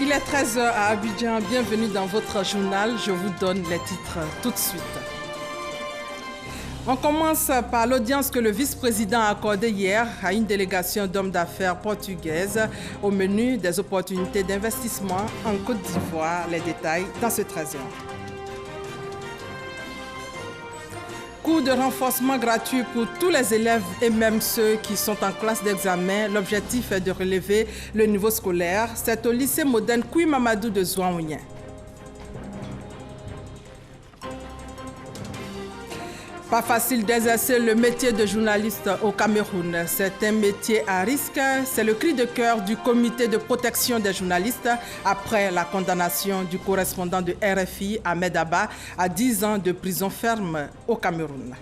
Il est 13 h à Abidjan. Bienvenue dans votre journal. Je vous donne les titres tout de suite. On commence par l'audience que le vice-président a accordée hier à une délégation d'hommes d'affaires portugaises au menu des opportunités d'investissement en Côte d'Ivoire. Les détails dans ce 13 h. Cours de renforcement gratuit pour tous les élèves et même ceux qui sont en classe d'examen. L'objectif est de relever le niveau scolaire. C'est au lycée moderne Kouy Mamadou de Zouaounien. Pas facile d'exercer le métier de journaliste au Cameroun. C'est un métier à risque. C'est le cri de cœur du comité de protection des journalistes après la condamnation du correspondant de RFI, Ahmed Abba, à 10 ans de prison ferme au Cameroun.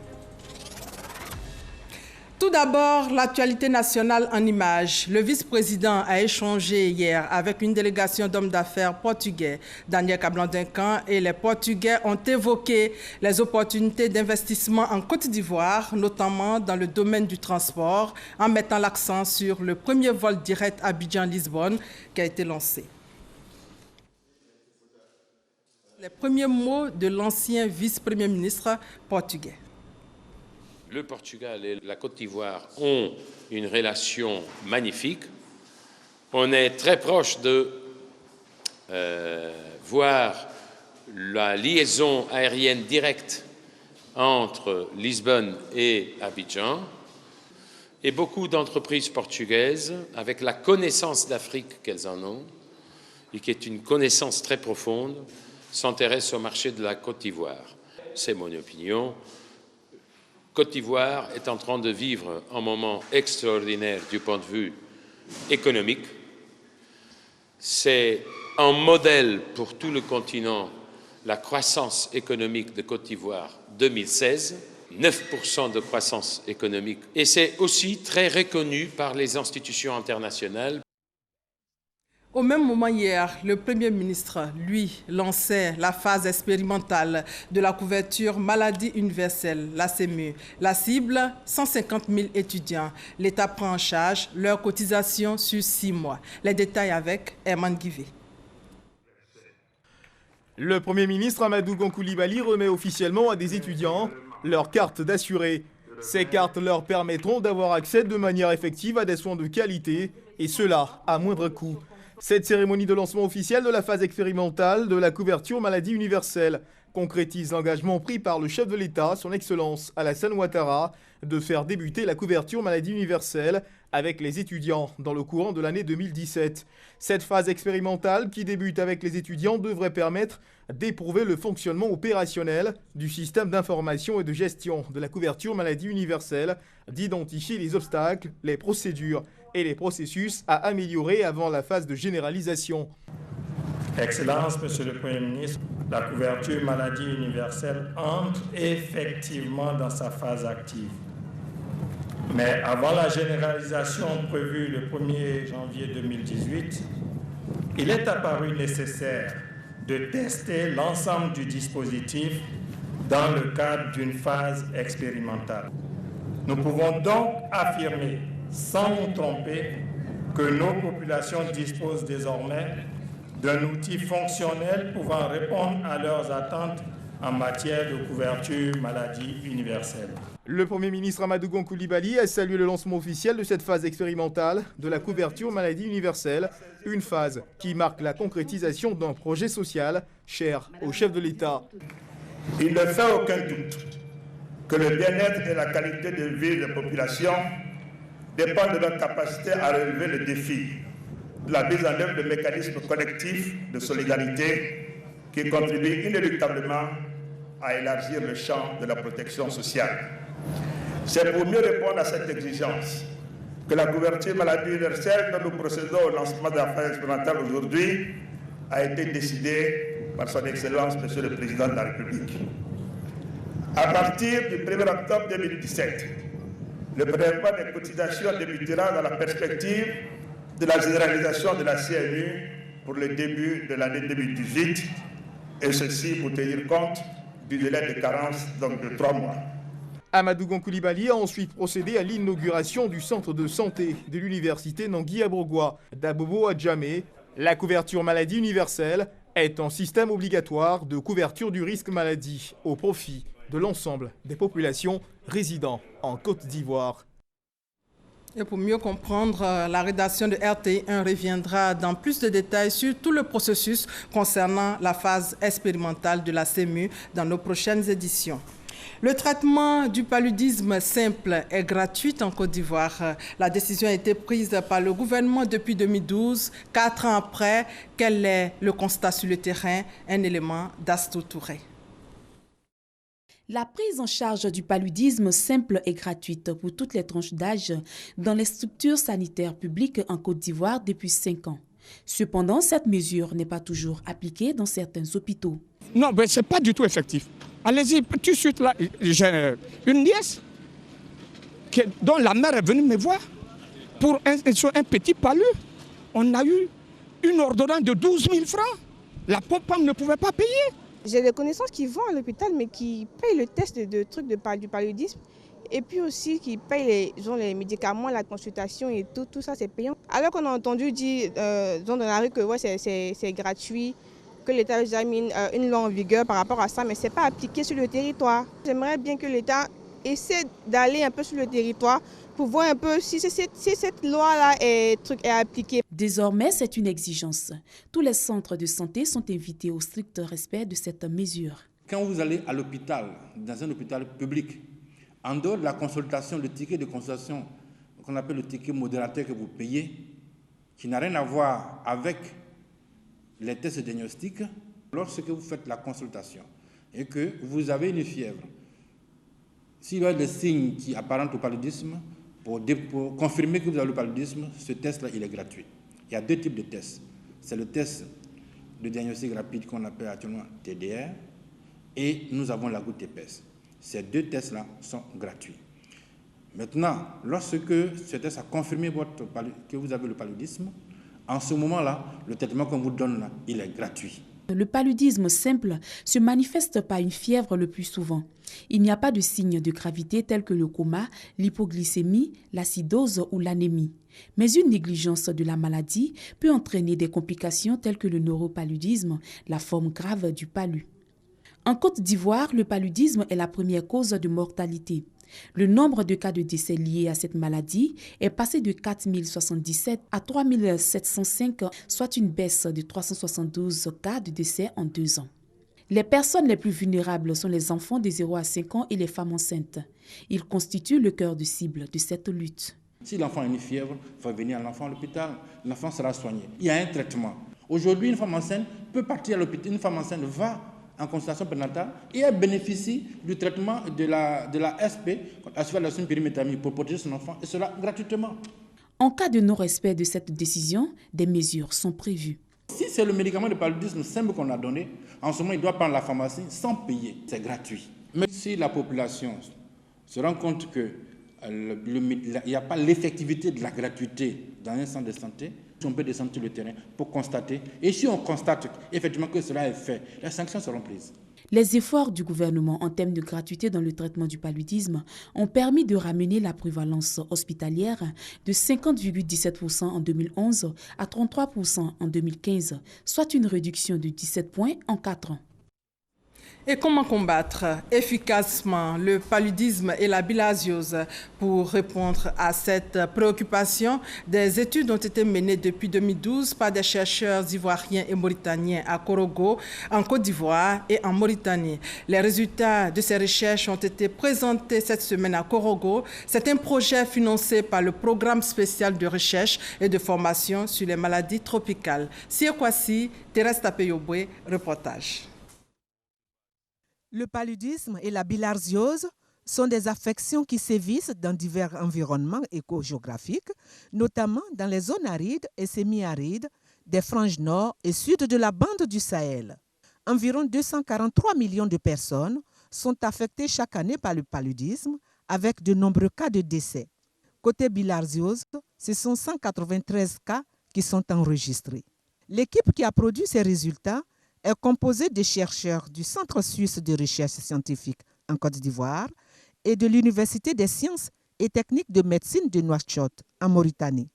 Tout d'abord, l'actualité nationale en images. Le vice-président a échangé hier avec une délégation d'hommes d'affaires portugais. Daniel Cablan-Duncan et les Portugais ont évoqué les opportunités d'investissement en Côte d'Ivoire, notamment dans le domaine du transport, en mettant l'accent sur le premier vol direct Abidjan-Lisbonne qui a été lancé. Les premiers mots de l'ancien vice-premier ministre portugais. Le Portugal et la Côte d'Ivoire ont une relation magnifique. On est très proche de voir la liaison aérienne directe entre Lisbonne et Abidjan. Et beaucoup d'entreprises portugaises, avec la connaissance d'Afrique qu'elles en ont, et qui est une connaissance très profonde, s'intéressent au marché de la Côte d'Ivoire. C'est mon opinion. Côte d'Ivoire est en train de vivre un moment extraordinaire du point de vue économique. C'est un modèle pour tout le continent, la croissance économique de Côte d'Ivoire 2016, 9% de croissance économique. Et c'est aussi très reconnu par les institutions internationales. Au même moment hier, le Premier ministre, lui, lançait la phase expérimentale de la couverture maladie universelle, la CMU. La cible, 150 000 étudiants. L'État prend en charge leur cotisation sur 6 mois. Les détails avec Herman Guivé. Le Premier ministre Amadou Gon Coulibaly remet officiellement à des étudiants leur carte d'assuré. Ces cartes leur permettront d'avoir accès de manière effective à des soins de qualité, et cela à moindre coût. Cette cérémonie de lancement officiel de la phase expérimentale de la couverture maladie universelle concrétise l'engagement pris par le chef de l'État, son Excellence Alassane Ouattara, de faire débuter la couverture maladie universelle avec les étudiants dans le courant de l'année 2017. Cette phase expérimentale qui débute avec les étudiants devrait permettre d'éprouver le fonctionnement opérationnel du système d'information et de gestion de la couverture maladie universelle, d'identifier les obstacles, les procédures et les processus à améliorer avant la phase de généralisation. Excellence, Monsieur le Premier ministre, la couverture maladie universelle entre effectivement dans sa phase active. Mais avant la généralisation prévue le 1er janvier 2018, il est apparu nécessaire de tester l'ensemble du dispositif dans le cadre d'une phase expérimentale. Nous pouvons donc affirmer, sans nous tromper, que nos populations disposent désormais d'un outil fonctionnel pouvant répondre à leurs attentes en matière de couverture maladie universelle. Le Premier ministre Amadou Gon Coulibaly a salué le lancement officiel de cette phase expérimentale de la couverture maladie universelle, une phase qui marque la concrétisation d'un projet social cher au chef de l'État. Il ne fait aucun doute que le bien-être et la qualité de vie des populations dépendent de leur capacité à relever le défi de la mise en œuvre de mécanismes collectifs de solidarité qui contribuent inéluctablement à élargir le champ de la protection sociale. C'est pour mieux répondre à cette exigence que la couverture maladie universelle dont nous procédons au lancement de la phase expérimentale aujourd'hui a été décidée par son Excellence, Monsieur le Président de la République. À partir du 1er octobre 2017, le prélèvement des cotisations débutera dans la perspective de la généralisation de la CMU pour le début de l'année 2018, et ceci pour tenir compte du délai de carence donc de 3 mois. Amadou Gon Coulibaly a ensuite procédé à l'inauguration du centre de santé de l'université Nangui-Abrogwa d'Abobo à Djamé, La couverture maladie universelle est un système obligatoire de couverture du risque maladie au profit de l'ensemble des populations résidant en Côte d'Ivoire. Et pour mieux comprendre, la rédaction de RTI1 reviendra dans plus de détails sur tout le processus concernant la phase expérimentale de la CEMU dans nos prochaines éditions. Le traitement du paludisme simple est gratuit en Côte d'Ivoire. La décision a été prise par le gouvernement depuis 2012, 4 ans après. Quel est le constat sur le terrain? Un élément d'Astou Touré. La prise en charge du paludisme simple est gratuite pour toutes les tranches d'âge dans les structures sanitaires publiques en Côte d'Ivoire depuis 5 ans. Cependant, cette mesure n'est pas toujours appliquée dans certains hôpitaux. Non, mais ce n'est pas du tout effectif. Allez-y, tout de suite là, j'ai une nièce dont la mère est venue me voir pour un petit palu. On a eu une ordonnance de 12 000 francs. La pauvre femme ne pouvait pas payer. J'ai des connaissances qui vont à l'hôpital, mais qui payent le test de trucs du paludisme. Et puis aussi qui payent les médicaments, la consultation et tout ça, c'est payant. Alors qu'on a entendu dire dans la rue que ouais, c'est gratuit, que l'État a déjà mis une loi en vigueur par rapport à ça, mais ce n'est pas appliqué sur le territoire. J'aimerais bien que l'État essaie d'aller un peu sur le territoire pour voir un peu si cette loi-là est appliquée. Désormais, c'est une exigence. Tous les centres de santé sont invités au strict respect de cette mesure. Quand vous allez à l'hôpital, dans un hôpital public, en dehors de la consultation, le ticket de consultation qu'on appelle le ticket modérateur que vous payez, qui n'a rien à voir avec les tests diagnostiques, lorsque vous faites la consultation et que vous avez une fièvre, s'il y a des signes qui apparentent au paludisme, pour confirmer que vous avez le paludisme, ce test-là, il est gratuit. Il y a 2 types de tests. C'est le test de diagnostic rapide qu'on appelle actuellement TDR et nous avons la goutte épaisse. Ces 2 tests-là sont gratuits. Maintenant, lorsque ce test a confirmé que vous avez le paludisme, en ce moment-là, le traitement qu'on vous donne, là, il est gratuit. Le paludisme simple se manifeste par une fièvre le plus souvent. Il n'y a pas de signes de gravité tels que le coma, l'hypoglycémie, l'acidose ou l'anémie. Mais une négligence de la maladie peut entraîner des complications telles que le neuropaludisme, la forme grave du palud. En Côte d'Ivoire, le paludisme est la première cause de mortalité. Le nombre de cas de décès liés à cette maladie est passé de 4 077 à 3 705, soit une baisse de 372 cas de décès en 2 ans. Les personnes les plus vulnérables sont les enfants de 0 à 5 ans et les femmes enceintes. Ils constituent le cœur de cible de cette lutte. Si l'enfant a une fièvre, il faut venir à l'enfant à l'hôpital, l'enfant sera soigné. Il y a un traitement. Aujourd'hui, une femme enceinte peut partir à l'hôpital, une femme enceinte va en consultation prénatale et elle bénéficie du traitement de la SP, asfaltation pyrimétamine, pour protéger son enfant, et cela gratuitement. En cas de non-respect de cette décision, des mesures sont prévues. Si c'est le médicament de paludisme simple qu'on a donné, en ce moment, il doit prendre la pharmacie sans payer. C'est gratuit. Mais si la population se rend compte qu'il n'y a pas l'effectivité de la gratuité dans un centre de santé, on peut descendre sur le terrain pour constater. Et si on constate effectivement que cela est fait, les sanctions seront prises. Les efforts du gouvernement en termes de gratuité dans le traitement du paludisme ont permis de ramener la prévalence hospitalière de 50,17% en 2011 à 33% en 2015, soit une réduction de 17 points en 4 ans. Et comment combattre efficacement le paludisme et la bilharziose? Pour répondre à cette préoccupation, des études ont été menées depuis 2012 par des chercheurs ivoiriens et mauritaniens à Korogo, en Côte d'Ivoire et en Mauritanie. Les résultats de ces recherches ont été présentés cette semaine à Korogo. C'est un projet financé par le Programme spécial de recherche et de formation sur les maladies tropicales. Siekwasi, Thérèse Tapeyobwe, reportage. Le paludisme et la bilharziose sont des affections qui sévissent dans divers environnements écogéographiques, notamment dans les zones arides et semi-arides, des franges nord et sud de la bande du Sahel. Environ 243 millions de personnes sont affectées chaque année par le paludisme, avec de nombreux cas de décès. Côté bilharziose, ce sont 193 cas qui sont enregistrés. L'équipe qui a produit ces résultats est composée de chercheurs du Centre suisse de recherche scientifique en Côte d'Ivoire et de l'Université des sciences et techniques de médecine de Nouakchott en Mauritanie.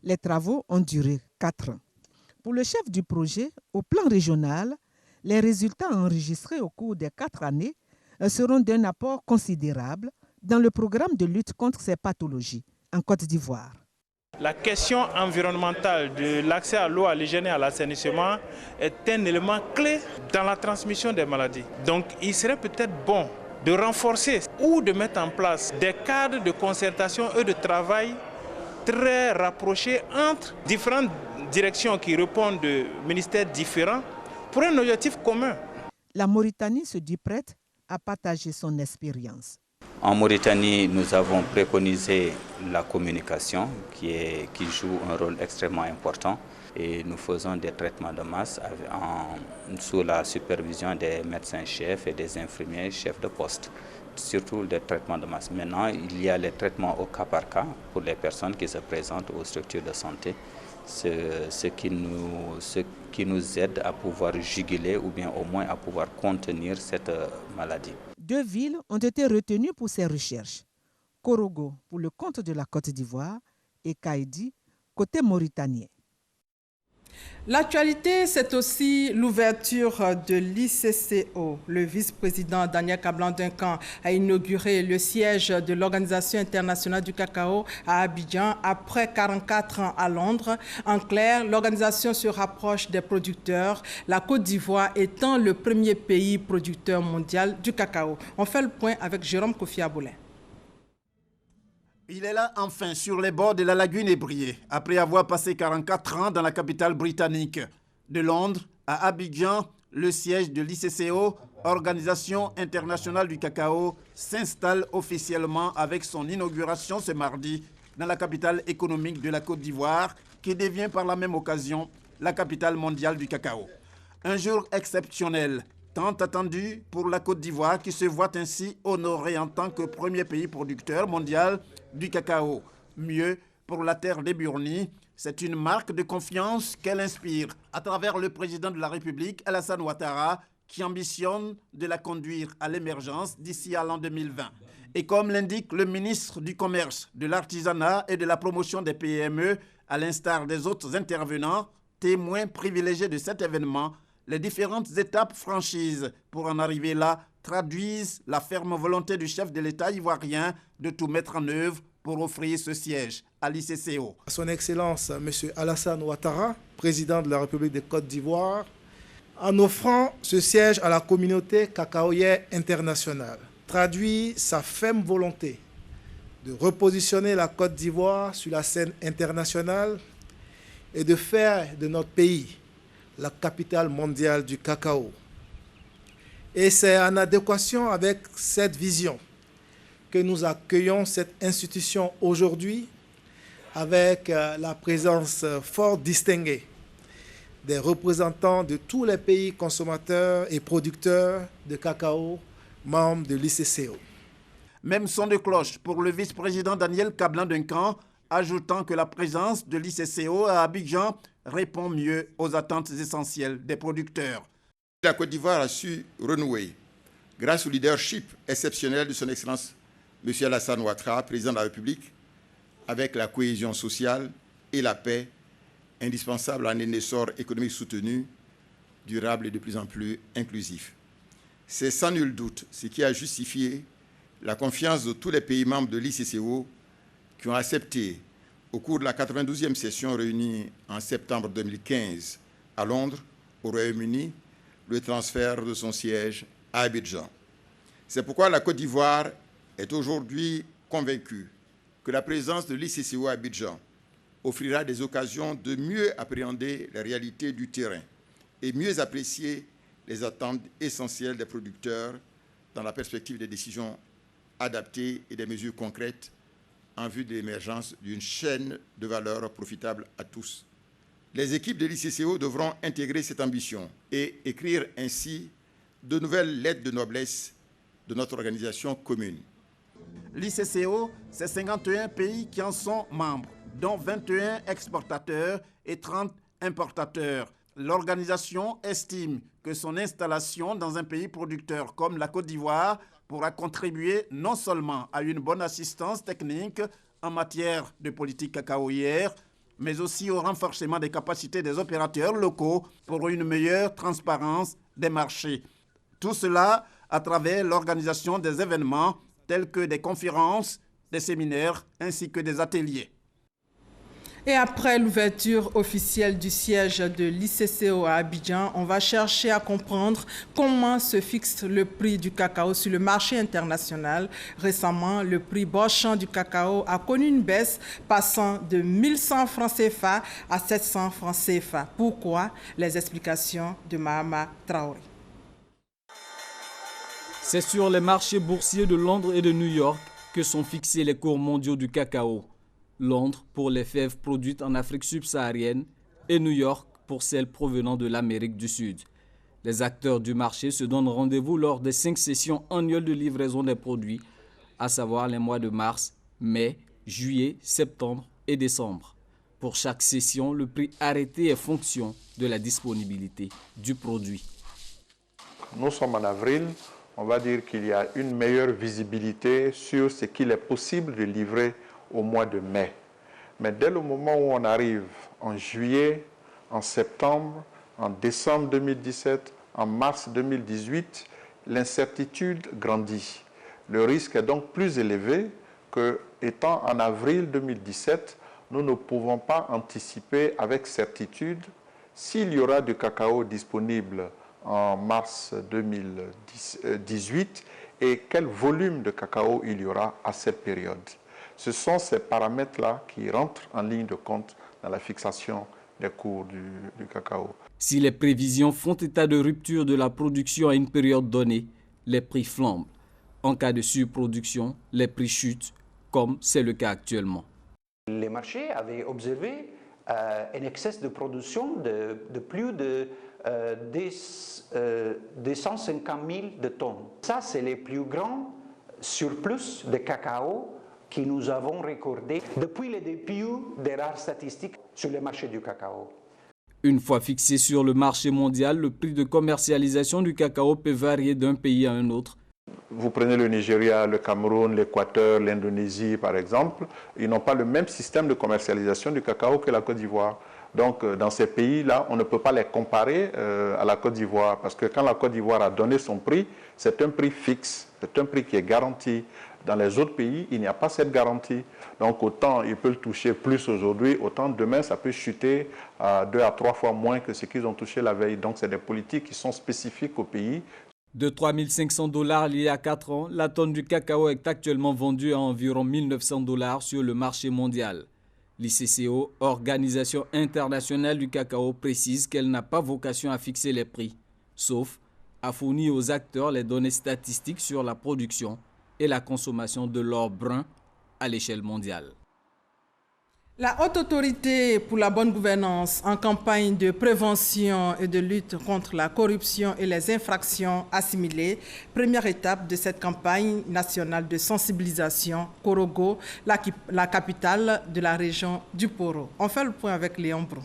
Les travaux ont duré 4 ans. Pour le chef du projet, au plan régional, les résultats enregistrés au cours des 4 années seront d'un apport considérable dans le programme de lutte contre ces pathologies en Côte d'Ivoire. La question environnementale de l'accès à l'eau, à l'hygiène et à l'assainissement est un élément clé dans la transmission des maladies. Donc il serait peut-être bon de renforcer ou de mettre en place des cadres de concertation et de travail très rapprochés entre différentes directions qui répondent de ministères différents pour un objectif commun. La Mauritanie se dit prête à partager son expérience. En Mauritanie, nous avons préconisé la communication qui joue un rôle extrêmement important et nous faisons des traitements de masse sous la supervision des médecins-chefs et des infirmiers chefs de poste, surtout des traitements de masse. Maintenant, il y a les traitements au cas par cas pour les personnes qui se présentent aux structures de santé, ce qui nous aide à pouvoir juguler ou bien au moins à pouvoir contenir cette maladie. 2 villes ont été retenues pour ces recherches. Korogo pour le compte de la Côte d'Ivoire et Kaïdi côté mauritanien. L'actualité, c'est aussi l'ouverture de l'ICCO. Le vice-président Daniel Kablan-Duncan a inauguré le siège de l'Organisation internationale du cacao à Abidjan après 44 ans à Londres. En clair, l'organisation se rapproche des producteurs, la Côte d'Ivoire étant le premier pays producteur mondial du cacao. On fait le point avec Jérôme Kofi Aboulin. Il est là enfin sur les bords de la lagune ébriée, après avoir passé 44 ans dans la capitale britannique. De Londres à Abidjan, le siège de l'ICCO, Organisation internationale du cacao, s'installe officiellement avec son inauguration ce mardi dans la capitale économique de la Côte d'Ivoire, qui devient par la même occasion la capitale mondiale du cacao. Un jour exceptionnel, tant attendu pour la Côte d'Ivoire qui se voit ainsi honorée en tant que premier pays producteur mondial du cacao. Mieux, pour la terre des Burni, c'est une marque de confiance qu'elle inspire à travers le président de la République, Alassane Ouattara, qui ambitionne de la conduire à l'émergence d'ici à l'an 2020. Et comme l'indique le ministre du Commerce, de l'Artisanat et de la Promotion des PME, à l'instar des autres intervenants, témoins privilégiés de cet événement, les différentes étapes franchises pour en arriver là traduisent la ferme volonté du chef de l'État ivoirien de tout mettre en œuvre pour offrir ce siège à l'ICCO. Son Excellence, M. Alassane Ouattara, président de la République de Côte d'Ivoire, en offrant ce siège à la communauté cacaoyère internationale, traduit sa ferme volonté de repositionner la Côte d'Ivoire sur la scène internationale et de faire de notre pays la capitale mondiale du cacao. Et c'est en adéquation avec cette vision que nous accueillons cette institution aujourd'hui avec la présence fort distinguée des représentants de tous les pays consommateurs et producteurs de cacao, membres de l'ICCO. Même son de cloche pour le vice-président Daniel Kablan-Duncan, ajoutant que la présence de l'ICCO à Abidjan répond mieux aux attentes essentielles des producteurs. La Côte d'Ivoire a su renouer, grâce au leadership exceptionnel de son Excellence M. Alassane Ouattara, président de la République, avec la cohésion sociale et la paix, indispensable à un essor économique soutenu, durable et de plus en plus inclusif. C'est sans nul doute ce qui a justifié la confiance de tous les pays membres de l'ICCO qui ont accepté, au cours de la 92e session réunie en septembre 2015 à Londres, au Royaume-Uni, le transfert de son siège à Abidjan. C'est pourquoi la Côte d'Ivoire est aujourd'hui convaincue que la présence de l'ICCO à Abidjan offrira des occasions de mieux appréhender les réalités du terrain et mieux apprécier les attentes essentielles des producteurs dans la perspective des décisions adaptées et des mesures concrètes en vue de l'émergence d'une chaîne de valeur profitable à tous. Les équipes de l'ICCO devront intégrer cette ambition et écrire ainsi de nouvelles lettres de noblesse de notre organisation commune. L'ICCO, c'est 51 pays qui en sont membres, dont 21 exportateurs et 30 importateurs. L'organisation estime que son installation dans un pays producteur comme la Côte d'Ivoire pourra contribuer non seulement à une bonne assistance technique en matière de politique cacaoyère, mais aussi au renforcement des capacités des opérateurs locaux pour une meilleure transparence des marchés. Tout cela à travers l'organisation des événements tels que des conférences, des séminaires ainsi que des ateliers. Et après l'ouverture officielle du siège de l'ICCO à Abidjan, on va chercher à comprendre comment se fixe le prix du cacao sur le marché international. Récemment, le prix Boschan du cacao a connu une baisse passant de 1100 francs CFA à 700 francs CFA. Pourquoi? Les explications de Mahama Traoré. C'est sur les marchés boursiers de Londres et de New York que sont fixés les cours mondiaux du cacao. Londres pour les fèves produites en Afrique subsaharienne et New York pour celles provenant de l'Amérique du Sud. Les acteurs du marché se donnent rendez-vous lors des 5 sessions annuelles de livraison des produits, à savoir les mois de mars, mai, juillet, septembre et décembre. Pour chaque session, le prix arrêté est fonction de la disponibilité du produit. Nous sommes en avril, on va dire qu'il y a une meilleure visibilité sur ce qu'il est possible de livrer au mois de mai. Mais dès le moment où on arrive en juillet, en septembre, en décembre 2017, en mars 2018, l'incertitude grandit. Le risque est donc plus élevé que, étant en avril 2017, nous ne pouvons pas anticiper avec certitude s'il y aura du cacao disponible en mars 2018 et quel volume de cacao il y aura à cette période. Ce sont ces paramètres-là qui rentrent en ligne de compte dans la fixation des cours du cacao. Si les prévisions font état de rupture de la production à une période donnée, les prix flambent. En cas de surproduction, les prix chutent, comme c'est le cas actuellement. Les marchés avaient observé un excès de production de plus de 150 000 de tonnes. Ça, c'est les plus grands surplus de cacao que nous avons recordé depuis le début des rares statistiques sur le marché du cacao. Une fois fixé sur le marché mondial, le prix de commercialisation du cacao peut varier d'un pays à un autre. Vous prenez le Nigeria, le Cameroun, l'Équateur, l'Indonésie par exemple, ils n'ont pas le même système de commercialisation du cacao que la Côte d'Ivoire. Donc dans ces pays-là, on ne peut pas les comparer à la Côte d'Ivoire parce que quand la Côte d'Ivoire a donné son prix, c'est un prix fixe, c'est un prix qui est garanti. Dans les autres pays, il n'y a pas cette garantie. Donc autant il peut le toucher plus aujourd'hui, autant demain ça peut chuter à 2 à 3 fois moins que ce qu'ils ont touché la veille. Donc c'est des politiques qui sont spécifiques au pays. De 3 500 $ il y a 4 ans, la tonne du cacao est actuellement vendue à environ 1 900 $ sur le marché mondial. L'ICCO, Organisation internationale du cacao, précise qu'elle n'a pas vocation à fixer les prix, sauf à fournir aux acteurs les données statistiques sur la production et la consommation de l'or brun à l'échelle mondiale. La Haute Autorité pour la bonne gouvernance en campagne de prévention et de lutte contre la corruption et les infractions assimilées. Première étape de cette campagne nationale de sensibilisation, Korogo, la capitale de la région du Poro. On fait le point avec Léon Brou.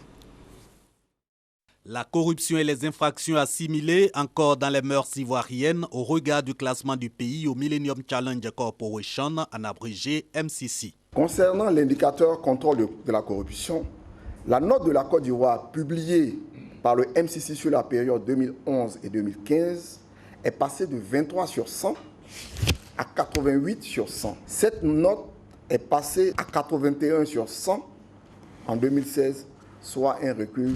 La corruption et les infractions assimilées encore dans les mœurs ivoiriennes au regard du classement du pays au Millennium Challenge Corporation, en abrégé MCC. Concernant l'indicateur contrôle de la corruption, la note de la Côte d'Ivoire publiée par le MCC sur la période 2011 et 2015 est passée de 23 sur 100 à 88 sur 100. Cette note est passée à 81 sur 100 en 2016, soit un recul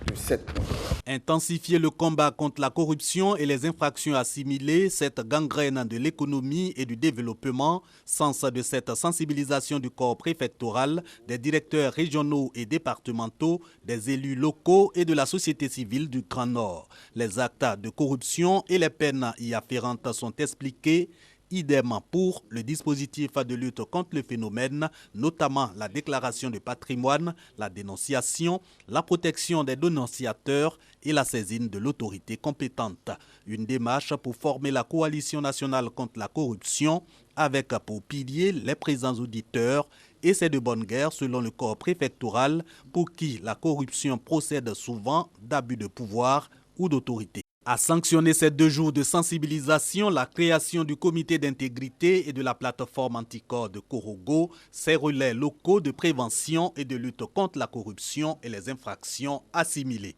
de 7 points. Intensifier le combat contre la corruption et les infractions assimilées, cette gangrène de l'économie et du développement, sens de cette sensibilisation du corps préfectoral, des directeurs régionaux et départementaux, des élus locaux et de la société civile du Grand Nord. Les actes de corruption et les peines y afférentes sont expliqués. Idem pour le dispositif de lutte contre le phénomène, notamment la déclaration de patrimoine, la dénonciation, la protection des dénonciateurs et la saisine de l'autorité compétente. Une démarche pour former la coalition nationale contre la corruption avec pour pilier les présents auditeurs et c'est de bonne guerre selon le corps préfectoral pour qui la corruption procède souvent d'abus de pouvoir ou d'autorité. A sanctionné ces 2 jours de sensibilisation, la création du comité d'intégrité et de la plateforme anticorps de Korogo, ces relais locaux de prévention et de lutte contre la corruption et les infractions assimilées.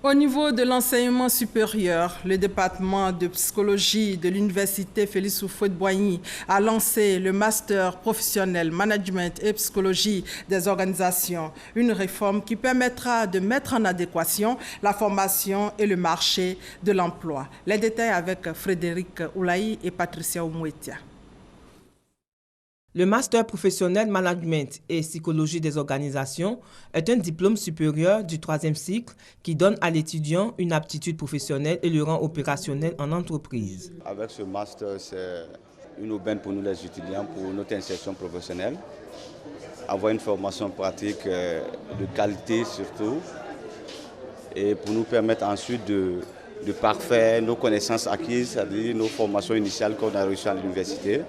Au niveau de l'enseignement supérieur, le département de psychologie de l'université Félix Houphouët-Boigny a lancé le master professionnel management et psychologie des organisations, une réforme qui permettra de mettre en adéquation la formation et le marché de l'emploi. Les détails avec Frédéric Oulaï et Patricia Oumouetia. Le Master professionnel Management et Psychologie des organisations est un diplôme supérieur du 3e cycle qui donne à l'étudiant une aptitude professionnelle et le rend opérationnel en entreprise. Avec ce master, c'est une aubaine pour nous les étudiants, pour notre insertion professionnelle. Avoir une formation pratique de qualité surtout et pour nous permettre ensuite de parfaire nos connaissances acquises, c'est-à-dire nos formations initiales qu'on a reçues à l'université,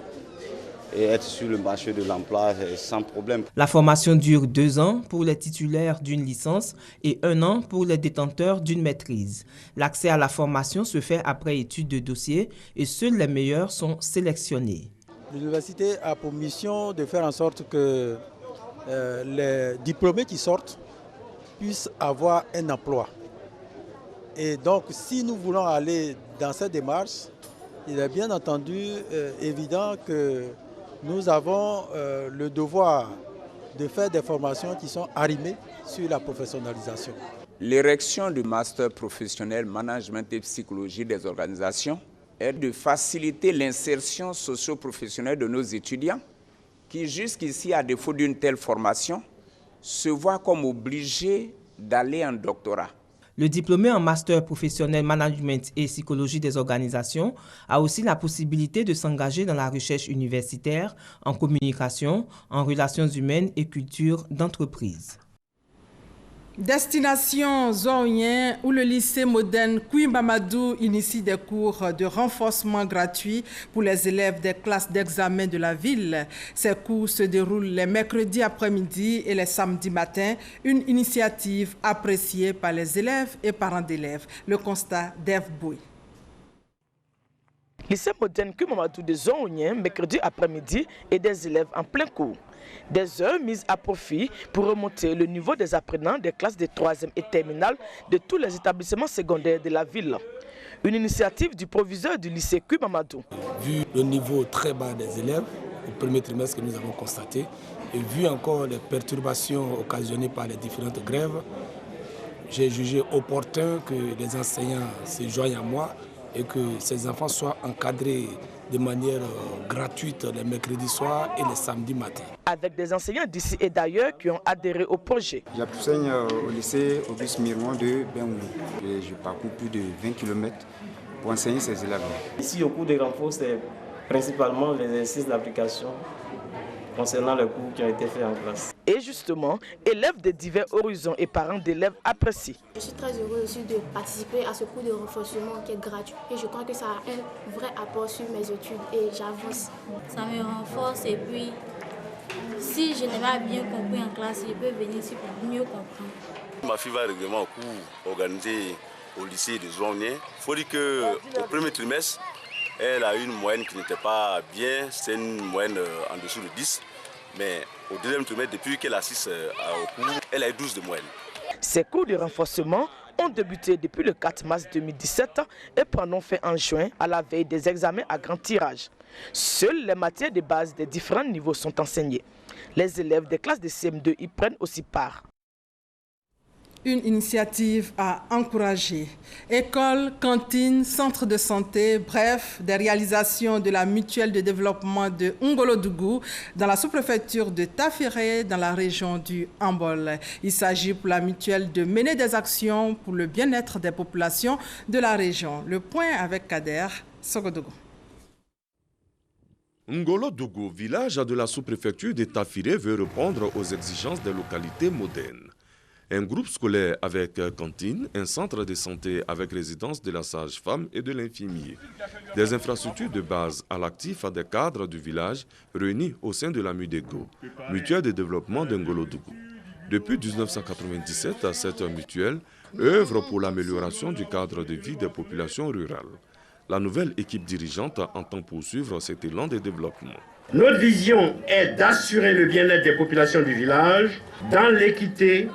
et être sur le marché de l'emploi sans problème. La formation dure 2 ans pour les titulaires d'une licence et 1 an pour les détenteurs d'une maîtrise. L'accès à la formation se fait après étude de dossier et seuls les meilleurs sont sélectionnés. L'université a pour mission de faire en sorte que les diplômés qui sortent puissent avoir un emploi. Et donc, si nous voulons aller dans cette démarche, il est bien entendu évident que nous avons le devoir de faire des formations qui sont arrimées sur la professionnalisation. L'érection du master professionnel management et psychologie des organisations est de faciliter l'insertion socio-professionnelle de nos étudiants qui jusqu'ici, à défaut d'une telle formation, se voient comme obligés d'aller en doctorat. Le diplômé en master professionnel management et psychologie des organisations a aussi la possibilité de s'engager dans la recherche universitaire, en communication, en relations humaines et culture d'entreprise. Destination Zoonien, où le lycée moderne Kouy Mamadou initie des cours de renforcement gratuits pour les élèves des classes d'examen de la ville. Ces cours se déroulent les mercredis après-midi et les samedis matins, une initiative appréciée par les élèves et parents d'élèves. Le constat d'Ève Bouy. Lycée moderne Kouy Mamadou de Zoonien, mercredi après-midi et des élèves en plein cours. Des heures mises à profit pour remonter le niveau des apprenants des classes de 3e et terminale de tous les établissements secondaires de la ville. Une initiative du proviseur du lycée Kouy Mamadou. Vu le niveau très bas des élèves, au premier trimestre que nous avons constaté, et vu encore les perturbations occasionnées par les différentes grèves, j'ai jugé opportun que les enseignants se joignent à moi et que ces enfants soient encadrés de manière gratuite les mercredis soirs et les samedis matins. Avec des enseignants d'ici et d'ailleurs qui ont adhéré au projet. J'enseigne au lycée Auguste Miron de Bengoulou. Je parcours plus de 20 km pour enseigner ces élèves. Ici, au cours des renforts, c'est principalement les exercices d'application concernant les cours qui ont été faits en classe. Et justement, élèves de divers horizons et parents d'élèves apprécient. Je suis très heureux aussi de participer à ce cours de renforcement qui est gratuit. Et je crois que ça a un vrai apport sur mes études et j'avance. Ça me renforce et puis si je n'ai pas bien compris en classe, je peux venir ici pour mieux comprendre. Ma fille va régulièrement au cours organisé au lycée de Zoonien. Il faut dire qu'au premier trimestre, elle a une moyenne qui n'était pas bien, c'est une moyenne en dessous de 10. Mais au deuxième trimestre, depuis qu'elle assiste au cours, elle a eu 12 de moyenne. Ces cours de renforcement ont débuté depuis le 4 mars 2017 et prendront fin en juin à la veille des examens à grand tirage. Seules les matières de base des différents niveaux sont enseignées. Les élèves des classes de CM2 y prennent aussi part. Une initiative à encourager. École, cantine, centre de santé, bref, des réalisations de la mutuelle de développement de Ngolo-Dougou dans la sous-préfecture de Taféré, dans la région du Hambol. Il s'agit pour la mutuelle de mener des actions pour le bien-être des populations de la région. Le point avec Kader Sogodougou. Ngolo-Dougou, village de la sous-préfecture de Taféré, veut répondre aux exigences des localités modernes. Un groupe scolaire avec cantine, un centre de santé avec résidence de la sage-femme et de l'infirmier. Des infrastructures de base à l'actif à des cadres du village réunis au sein de la MUDEGO, mutuelle de développement d'Ngolo-Dougou. Depuis 1997, cette mutuelle œuvre pour l'amélioration du cadre de vie des populations rurales. La nouvelle équipe dirigeante entend poursuivre cet élan de développement. Notre vision est d'assurer le bien-être des populations du village dans l'équité,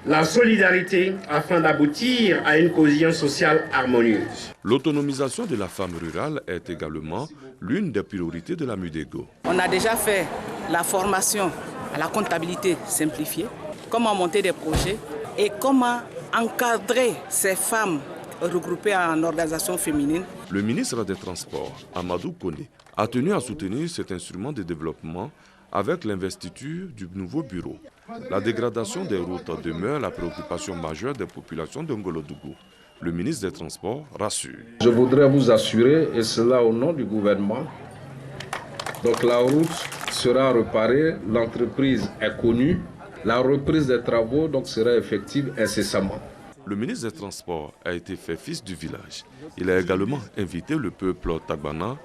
la solidarité, afin d'aboutir à une cohésion sociale harmonieuse. L'autonomisation de la femme rurale est également l'une des priorités de la MUDEGO. On a déjà fait la formation à la comptabilité simplifiée, comment monter des projets et comment encadrer ces femmes regroupées en organisations féminines. Le ministre des Transports, Amadou Kone, a tenu à soutenir cet instrument de développement avec l'investiture du nouveau bureau. La dégradation des routes demeure la préoccupation majeure des populations de Ngolodougou. Le ministre des Transports rassure. Je voudrais vous assurer, et cela au nom du gouvernement, donc la route sera réparée, l'entreprise est connue, la reprise des travaux donc sera effective incessamment. Le ministre des Transports a été fait fils du village. Il a également invité le peuple tagbana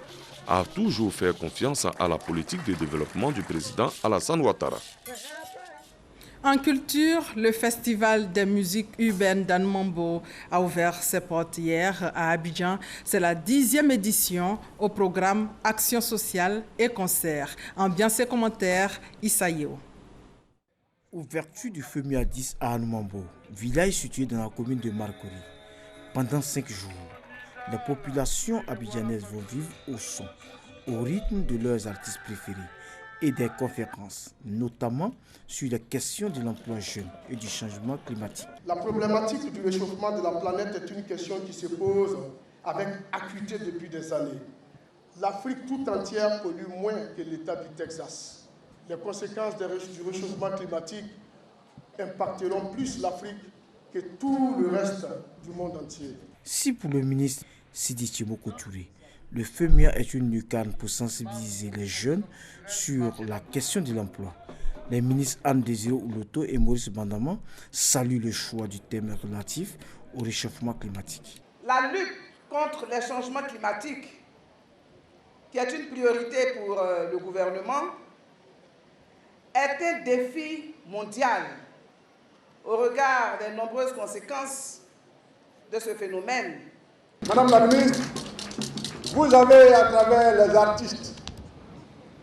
à toujours faire confiance à la politique de développement du président Alassane Ouattara. En culture, le Festival des musiques urbaines d'Anmambo a ouvert ses portes hier à Abidjan. C'est la 10e édition au programme Action sociale et concerts. Ambiance et commentaires, Issaïo. Ouverture du FEMUA 10 à Anmambo, village situé dans la commune de Marcory. Pendant 5 jours, les populations abidjanaises vont vivre au son, au rythme de leurs artistes préférés et des conférences, notamment sur les questions de l'emploi jeune et du changement climatique. La problématique du réchauffement de la planète est une question qui se pose avec acuité depuis des années. L'Afrique tout entière pollue moins que l'État du Texas. Les conséquences du réchauffement climatique impacteront plus l'Afrique que tout le reste du monde entier. Si pour le ministre Sidi Tchimoko Touré, le FEMUA est une lucarne pour sensibiliser les jeunes sur la question de l'emploi, les ministres Anne Désiré Ouloto et Maurice Bandama saluent le choix du thème relatif au réchauffement climatique. La lutte contre les changements climatiques, qui est une priorité pour le gouvernement, est un défi mondial au regard des nombreuses conséquences de ce phénomène. Madame la ministre, vous avez à travers les artistes,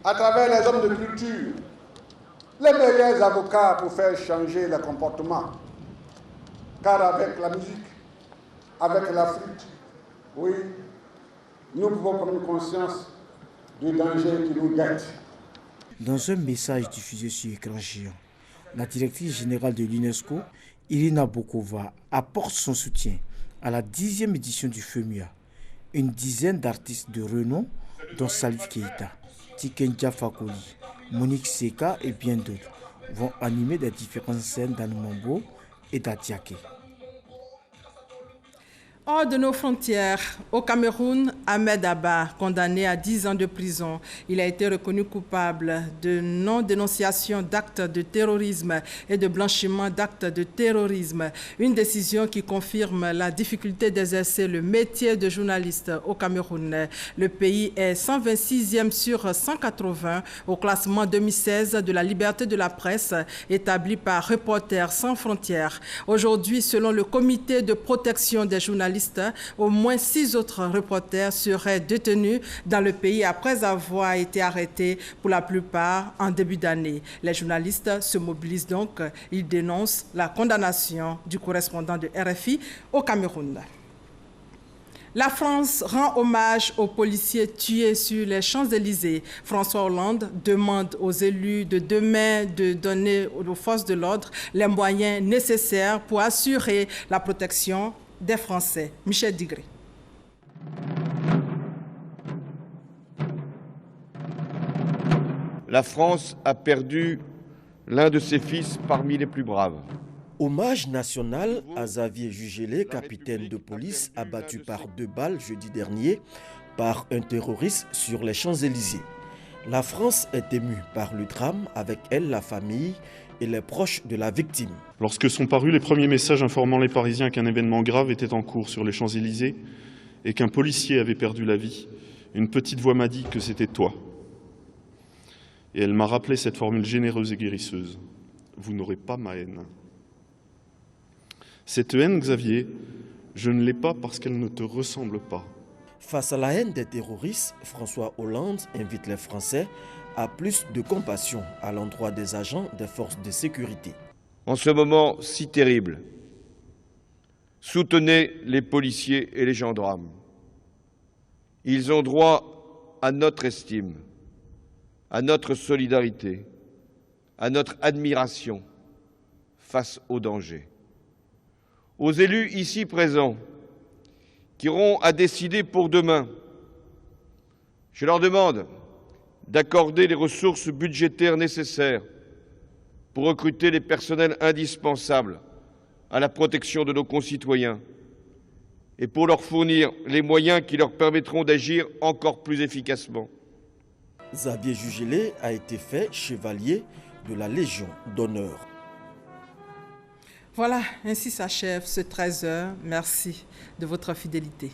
à travers les hommes de culture, les meilleurs avocats pour faire changer les comportements. Car avec la musique, avec la flûte, oui, nous pouvons prendre conscience du danger qui nous guette. Dans un message diffusé sur écran géant, la directrice générale de l'UNESCO, Irina Bokova, apporte son soutien à la 10e édition du FEMUA. Une dizaine d'artistes de renom, dont Salif Keita, Tikenja Fakoli, Monique Seka et bien d'autres, vont animer des différentes scènes d'Anmambo et d'Atiaké. Hors de nos frontières, au Cameroun, Ahmed Abba, condamné à 10 ans de prison. Il a été reconnu coupable de non-dénonciation d'actes de terrorisme et de blanchiment d'actes de terrorisme. Une décision qui confirme la difficulté d'exercer le métier de journaliste au Cameroun. Le pays est 126e sur 180 au classement 2016 de la liberté de la presse établi par Reporters sans frontières. Aujourd'hui, selon le comité de protection des journalistes, au moins 6 autres reporters seraient détenus dans le pays après avoir été arrêtés pour la plupart en début d'année. Les journalistes se mobilisent donc. Ils dénoncent la condamnation du correspondant de RFI au Cameroun. La France rend hommage aux policiers tués sur les Champs-Élysées. François Hollande demande aux élus de demain de donner aux forces de l'ordre les moyens nécessaires pour assurer la protection des Français. Michel Digré. La France a perdu l'un de ses fils parmi les plus braves. Hommage national à Xavier Jugélé, capitaine de police abattu par 2 balles jeudi dernier par un terroriste sur les Champs-Élysées. La France est émue par le drame, avec elle la famille et les proches de la victime. Lorsque sont parus les premiers messages informant les Parisiens qu'un événement grave était en cours sur les Champs-Élysées et qu'un policier avait perdu la vie, une petite voix m'a dit que c'était toi. Et elle m'a rappelé cette formule généreuse et guérisseuse. Vous n'aurez pas ma haine. Cette haine, Xavier, je ne l'ai pas parce qu'elle ne te ressemble pas. Face à la haine des terroristes, François Hollande invite les Français à plus de compassion à l'endroit des agents des forces de sécurité. En ce moment si terrible, soutenez les policiers et les gendarmes. Ils ont droit à notre estime, à notre solidarité, à notre admiration face au danger. Aux élus ici présents qui auront à décider pour demain, je leur demande d'accorder les ressources budgétaires nécessaires pour recruter les personnels indispensables à la protection de nos concitoyens et pour leur fournir les moyens qui leur permettront d'agir encore plus efficacement. Xavier Jugelé a été fait chevalier de la Légion d'honneur. Voilà, ainsi s'achève ce 13h. Merci de votre fidélité.